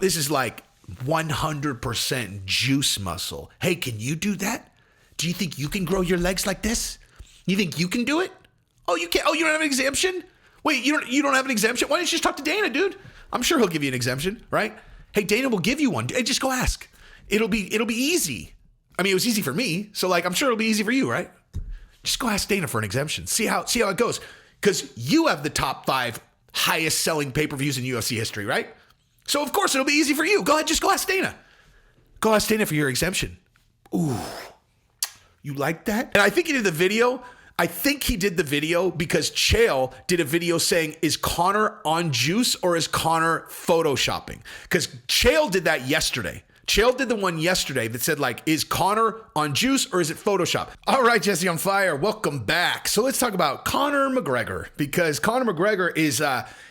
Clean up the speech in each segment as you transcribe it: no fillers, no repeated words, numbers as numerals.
This is like 100% juice muscle. Hey, can you do that? Do you think you can grow your legs like this? You think you can do it? Oh, you can't. Oh, you don't have an exemption? Wait, you don't have an exemption? Why don't you just talk to Dana, dude? I'm sure he'll give you an exemption, right? Hey, Dana will give you one. Hey, just go ask. It'll be easy. I mean, it was easy for me, so like I'm sure it'll be easy for you, right? Just go ask Dana for an exemption. See how it goes. Because you have the top 5 highest selling pay-per-views in UFC history, right? So of course it'll be easy for you. Go ahead, just go ask Dana. Go ask Dana for your exemption. Ooh, you like that? And I think he did the video. I think he did the video because Chael did a video saying, is Conor on juice or is Conor photoshopping? Because Chael did that yesterday. Chael did the one yesterday that said, like, is Conor on juice or is it Photoshop? All right, Jesse on Fire, welcome back. So let's talk about Conor McGregor, because Conor McGregor is,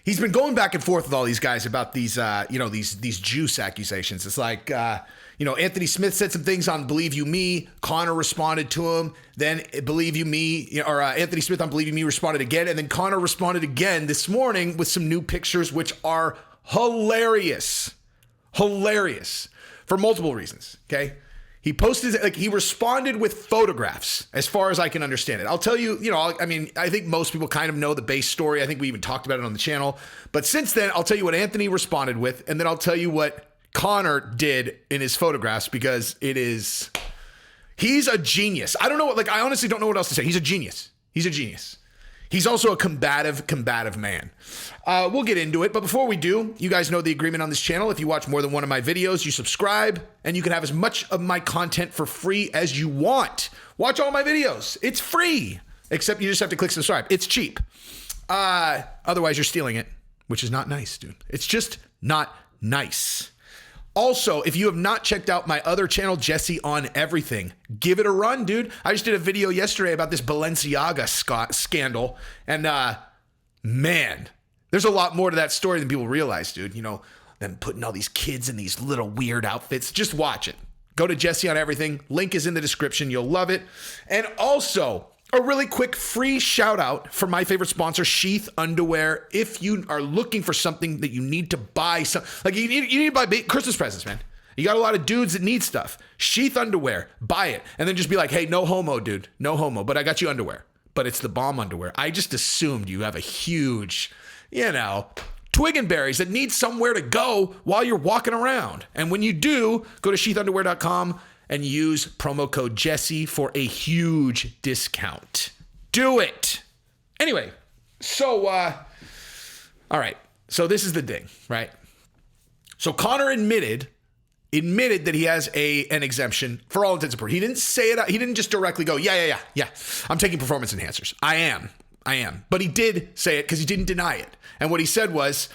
he's been going back and forth with all these guys about these, these juice accusations. It's like, Anthony Smith said some things on Believe You Me. Conor responded to him. Then Believe You Me, Anthony Smith on Believe You Me responded again. And then Conor responded again this morning with some new pictures, which are hilarious. Hilarious. For multiple reasons, okay? He posted, he responded with photographs, as far as I can understand it. I'll tell you, I think most people kind of know the base story. I think we even talked about it on the channel. But since then, I'll tell you what Anthony responded with, and then I'll tell you what Conor did in his photographs, because he's a genius. I honestly don't know what else to say. He's a genius. He's also a combative man. We'll get into it, but before we do, you guys know the agreement on this channel. If you watch more than one of my videos, you subscribe, and you can have as much of my content for free as you want. Watch all my videos. It's free, except you just have to click subscribe. It's cheap. Otherwise, you're stealing it, which is not nice, dude. It's just not nice. Also, if you have not checked out my other channel, Jesse on Everything, give it a run, dude. I just did a video yesterday about this Balenciaga scandal. And man, there's a lot more to that story than people realize, dude. Them putting all these kids in these little weird outfits. Just watch it. Go to Jesse on Everything. Link is in the description. You'll love it. And also, a really quick free shout out for my favorite sponsor, Sheath Underwear. If you are looking for something that you need to buy, you need to buy Christmas presents, man. You got a lot of dudes that need stuff. Sheath Underwear, buy it. And then just be like, hey, no homo, dude. No homo, but I got you underwear. But it's the bomb underwear. I just assumed you have a huge, twig and berries that need somewhere to go while you're walking around. And when you do, go to sheathunderwear.com and use promo code Jesse for a huge discount. Do it. Anyway, so, all right. So this is the thing, right? So Conor admitted that he has an exemption for all intents and purposes. He didn't say it. He didn't just directly go, yeah. I'm taking performance enhancers. I am. But he did say it because he didn't deny it. And what he said was,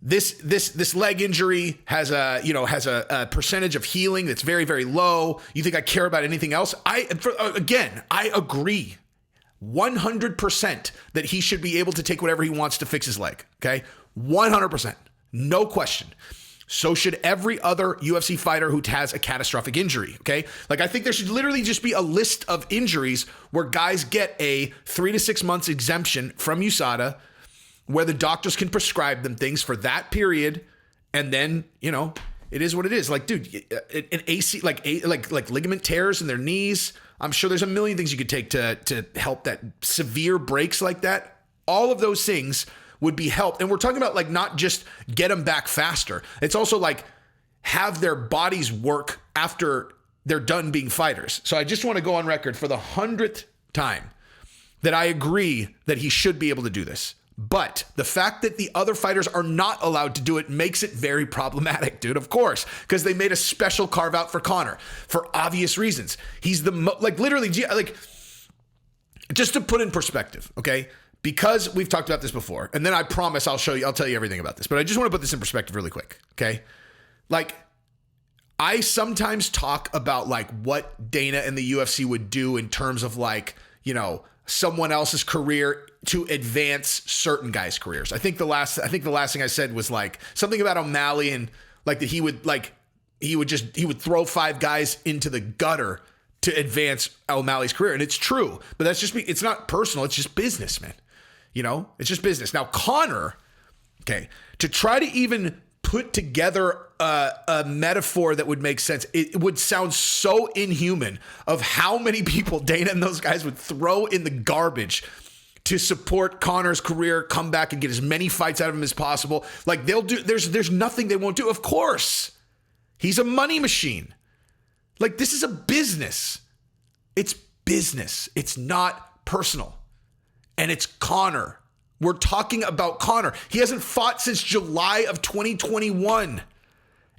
this leg injury has a percentage of healing that's very, very low. You think I care about anything else? I agree 100% that he should be able to take whatever he wants to fix his leg. Okay. 100%. No question. So should every other UFC fighter who has a catastrophic injury, okay? I think there should literally just be a list of injuries where guys get a 3 to 6 months exemption from USADA, where the doctors can prescribe them things for that period, and then, it is what it is. Dude, an AC, like ligament tears in their knees. I'm sure there's a million things you could take to help that severe breaks like that. All of those things would be helped. And we're talking about not just get them back faster. It's also have their bodies work after they're done being fighters. So I just want to go on record for the 100th time that I agree that he should be able to do this. But the fact that the other fighters are not allowed to do it makes it very problematic, dude, of course, because they made a special carve out for Conor for obvious reasons. He's literally, just to put in perspective, okay? Because we've talked about this before, and then I promise I'll tell you everything about this, but I just want to put this in perspective really quick, okay? I sometimes talk about what Dana and the UFC would do in terms of someone else's career to advance certain guys' careers. I think the last thing I said was something about O'Malley and that he would throw 5 guys into the gutter to advance O'Malley's career. And it's true, but it's not personal. It's just business, man. It's just business. Now, Conor okay, to try to even put together a metaphor that would make sense, it would sound so inhuman of how many people Dana and those guys would throw in the garbage to support Conor's career, come back and get as many fights out of him as possible. Like they'll do, there's nothing they won't do. Of course, he's a money machine. Like this is a business. It's business. It's not personal. And it's Conor. We're talking about Conor. He hasn't fought since July of 2021.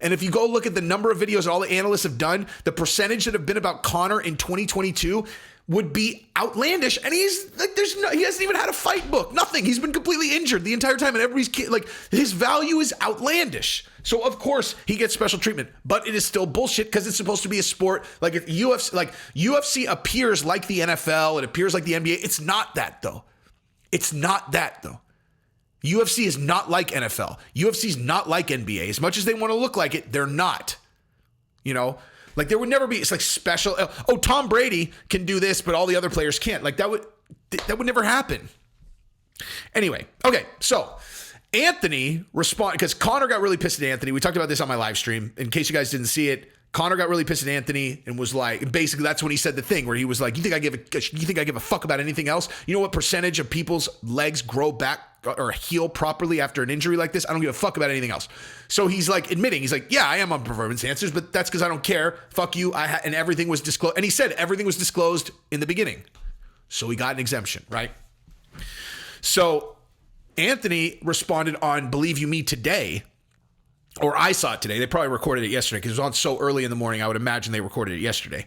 And if you go look at the number of videos all the analysts have done, the percentage that have been about Conor in 2022 would be outlandish. And he's like, he hasn't even had a fight book, nothing. He's been completely injured the entire time. And everybody's like, his value is outlandish. So of course he gets special treatment, but it is still bullshit because it's supposed to be a sport. Like if UFC appears like the NFL, it appears like the NBA. It's not that though. It's not that though. UFC is not like NFL. UFC is not like NBA. As much as they want to look like it, they're not. You know, like there would never be, it's like special. Oh, Tom Brady can do this, but all the other players can't. Like that would never happen. Anyway, okay, so Anthony responded because Conor got really pissed at Anthony. We talked about this on my live stream. In case you guys didn't see it, Conor got really pissed at Anthony and was like, basically that's when he said the thing where he was like, you think I give a fuck about anything else? You know what percentage of people's legs grow back or heal properly after an injury like this? I don't give a fuck about anything else. So he's like admitting, he's like, yeah, I am on performance enhancers, but that's because I don't care. Fuck you. And everything was disclosed. And he said everything was disclosed in the beginning. So he got an exemption, right? So Anthony responded on Believe You Me today, or I saw it today. They probably recorded it yesterday because it was on so early in the morning. I would imagine they recorded it yesterday.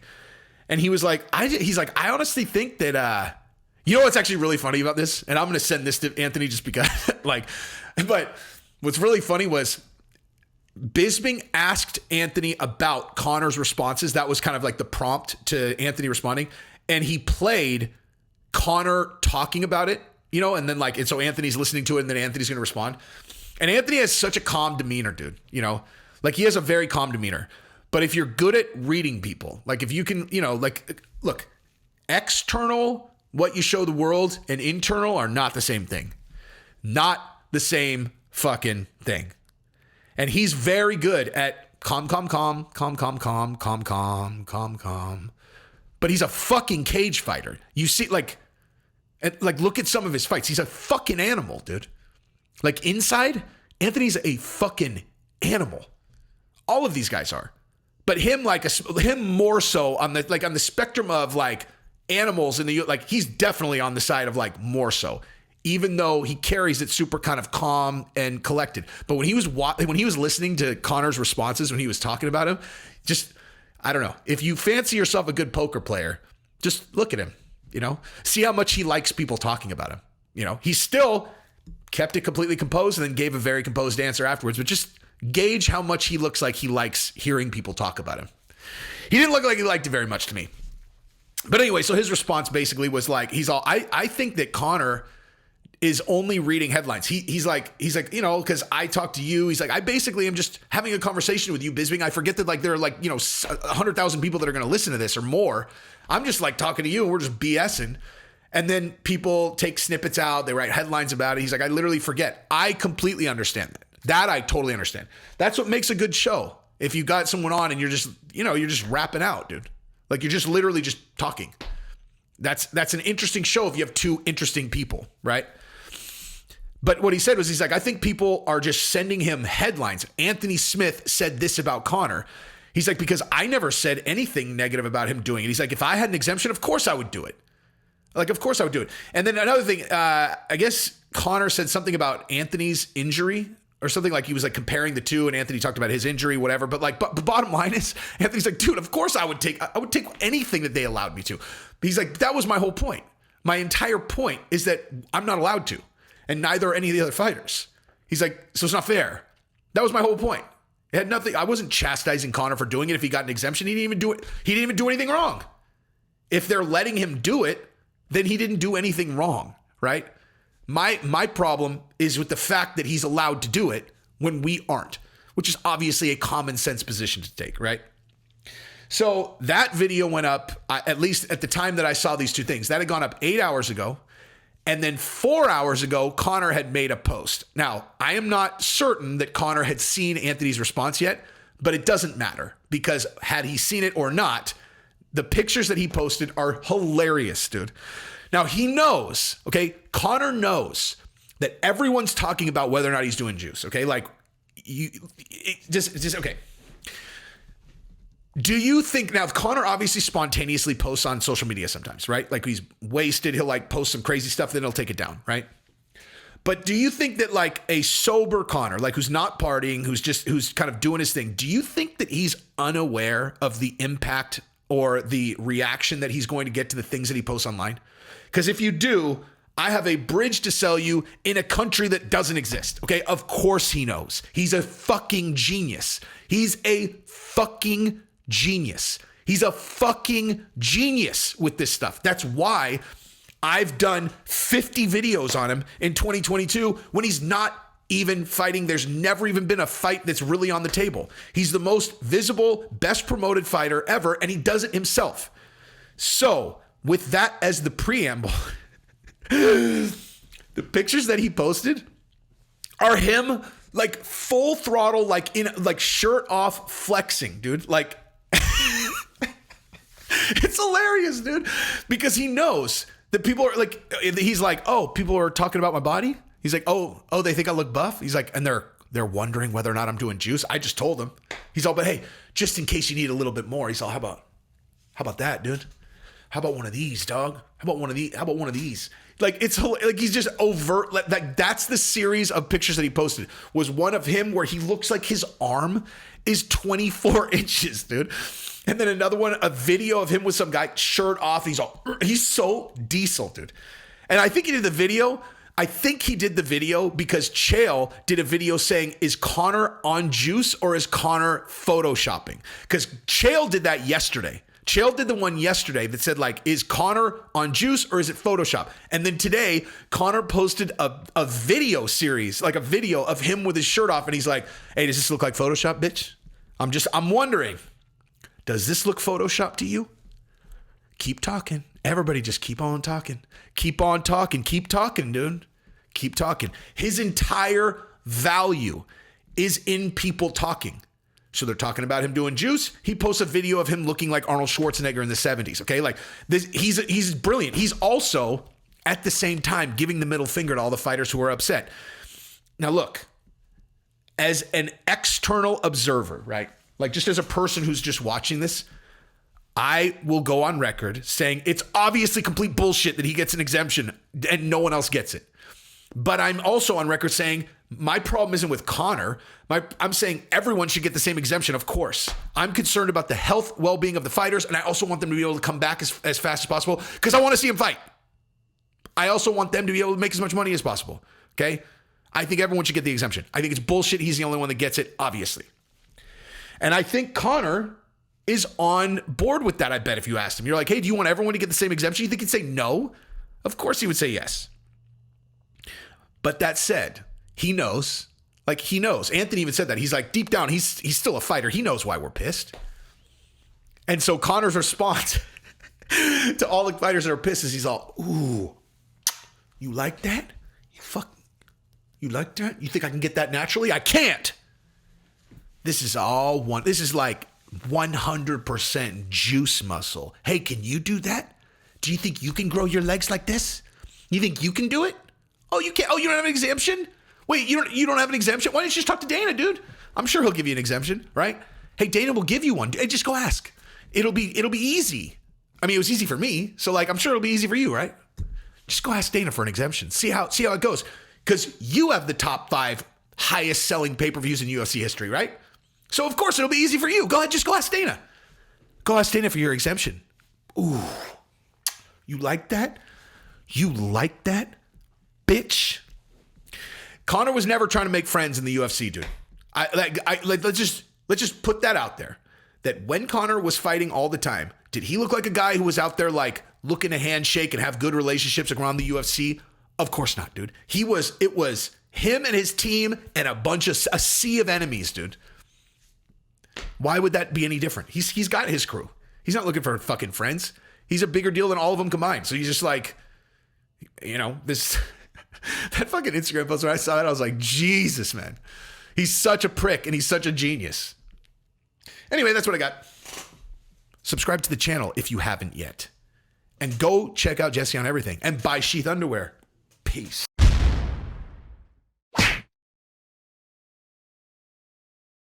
And he was like, I honestly think that, you know what's actually really funny about this? And I'm going to send this to Anthony just because, but what's really funny was Bisping asked Anthony about Conor's responses. That was kind of like the prompt to Anthony responding. And he played Conor talking about it, you know, and then and so Anthony's listening to it and then Anthony's going to respond. And Anthony has such a calm demeanor, dude, you know, like he has a very calm demeanor. But if you're good at reading people, like if you can, you know, like, look, external, what you show the world and internal are not the same thing. Not the same fucking thing. And he's very good at calm. But he's a fucking cage fighter. You see, look at some of his fights. He's a fucking animal, dude. Like inside, Anthony's a fucking animal. All of these guys are. But him more so on the spectrum of like animals in the, like he's definitely on the side of like more so, even though he carries it super kind of calm and collected. But when he was listening to Conor's responses, when he was talking about him, just, I don't know. If you fancy yourself a good poker player, just look at him, you know, see how much he likes people talking about him. You know, he still kept it completely composed and then gave a very composed answer afterwards, but just gauge how much he looks like he likes hearing people talk about him. He didn't look like he liked it very much to me. But anyway, so his response basically was like, I think that Conor is only reading headlines. He's like, you know, because I talk to you. He's like, I basically am just having a conversation with you, Bisping. I forget that like there are like, you know, 100,000 people that are going to listen to this or more. I'm just like talking to you and we're just BSing. And then people take snippets out. They write headlines about it. He's like, I literally forget. I completely understand that. That I totally understand. That's what makes a good show. If you got someone on and you're just, you know, you're just rapping out, dude. Like you're just literally just talking. That's an interesting show if you have two interesting people, right? But what he said was, he's like, I think people are just sending him headlines. Anthony Smith said this about Conor. He's like, because I never said anything negative about him doing it. He's like, if I had an exemption, of course I would do it. Like, of course I would do it. And then another thing, I guess Conor said something about Anthony's injury or something, like he was like comparing the two and Anthony talked about his injury, whatever. But like, but the bottom line is Anthony's like, dude, of course I would take anything that they allowed me to. He's like, that was my whole point. My entire point is that I'm not allowed to, and neither are any of the other fighters. He's like, so it's not fair. That was my whole point. It had nothing. I wasn't chastising Conor for doing it. If he got an exemption, he didn't even do it. He didn't even do anything wrong. If they're letting him do it, then he didn't do anything wrong, right? My problem is with the fact that he's allowed to do it when we aren't, which is obviously a common sense position to take, right? So that video went up, at least at the time that I saw these two things. That had gone up 8 hours ago. And then 4 hours ago, Conor had made a post. Now, I am not certain that Conor had seen Anthony's response yet, but it doesn't matter because had he seen it or not, the pictures that he posted are hilarious, dude. Now, he knows, okay? Conor knows that everyone's talking about whether or not he's doing juice, okay? Like, okay. Do you think, now, if Conor obviously spontaneously posts on social media sometimes, right? Like he's wasted, he'll like post some crazy stuff, then he'll take it down, right? But do you think that like a sober Conor, like who's not partying, who's kind of doing his thing, do you think that he's unaware of the impact or the reaction that he's going to get to the things that he posts online? Because if you do, I have a bridge to sell you in a country that doesn't exist. Okay. Of course he knows. He's a fucking genius. He's a fucking genius. He's a fucking genius with this stuff. That's why I've done 50 videos on him in 2022 when he's not even fighting. There's never even been a fight that's really on the table. He's the most visible, best promoted fighter ever, and he does it himself. So with that as the preamble, the pictures that he posted are him like full throttle, like in like shirt off flexing, dude. Like it's hilarious, dude, because he knows that people are like, he's like, oh, people are talking about my body. He's like, oh, they think I look buff. He's like, and they're wondering whether or not I'm doing juice. I just told them. He's all, but hey, just in case you need a little bit more. He's all, how about that, dude? How about one of these, dog? How about one of these? Like, it's like he's just overt. Like that's the series of pictures that he posted was one of him where he looks like his arm is 24 inches, dude. And then another one, a video of him with some guy shirt off. He's so diesel, dude. And I think he did the video. I think he did the video because Chael did a video saying, is Conor on juice or is Conor photoshopping? Because Chael did that yesterday. Chael did the one yesterday that said, like, is Conor on juice or is it Photoshop? And then today, Conor posted a video series, like a video of him with his shirt off. And he's like, hey, does this look like Photoshop, bitch? I'm wondering, does this look Photoshop to you? Keep talking. Everybody just keep on talking. Keep on talking. Keep talking, dude. Keep talking. His entire value is in people talking. So they're talking about him doing juice. He posts a video of him looking like Arnold Schwarzenegger in the 70s. Okay. Like this, he's brilliant. He's also at the same time giving the middle finger to all the fighters who are upset. Now look, as an external observer, right? Like just as a person who's just watching this, I will go on record saying it's obviously complete bullshit that he gets an exemption and no one else gets it. But I'm also on record saying my problem isn't with Conor. I'm saying everyone should get the same exemption, of course. I'm concerned about the health, well-being of the fighters, and I also want them to be able to come back as fast as possible because I want to see them fight. I also want them to be able to make as much money as possible, okay? I think everyone should get the exemption. I think it's bullshit. He's the only one that gets it, obviously. And I think Conor is on board with that, I bet, if you asked him. You're like, hey, do you want everyone to get the same exemption? You think he'd say no? Of course he would say yes. But that said, he knows. Like, he knows. Anthony even said that. He's like, deep down, he's still a fighter. He knows why we're pissed. And so Conor's response to all the fighters that are pissed is he's all, ooh, you like that? You like that? You think I can get that naturally? I can't. This is all one. This is like 100% juice muscle. Hey, can you do that? Do you think you can grow your legs like this? You think you can do it? Oh, you can't. Oh, you don't have an exemption? Wait, you don't have an exemption? Why don't you just talk to Dana, dude? I'm sure he'll give you an exemption, right? Hey, Dana will give you one. Hey, just go ask. It'll be easy. I mean, it was easy for me, so like I'm sure it'll be easy for you, right? Just go ask Dana for an exemption. See how it goes. Because you have the top 5 highest selling pay-per-views in UFC history, right? So of course it'll be easy for you. Go ahead, just go ask Dana. Go ask Dana for your exemption. Ooh, you like that? You like that, bitch? Conor was never trying to make friends in the UFC, dude. Let's just put that out there. That when Conor was fighting all the time, did he look like a guy who was out there like looking to handshake and have good relationships around the UFC? Of course not, dude. It was him and his team and a sea of enemies, dude. Why would that be any different? He's got his crew. He's not looking for fucking friends. He's a bigger deal than all of them combined. So he's just like, you know, this, that fucking Instagram post where I saw that, I was like, Jesus, man. He's such a prick and he's such a genius. Anyway, that's what I got. Subscribe to the channel if you haven't yet. And go check out Jesse on everything and buy Sheath underwear. Peace.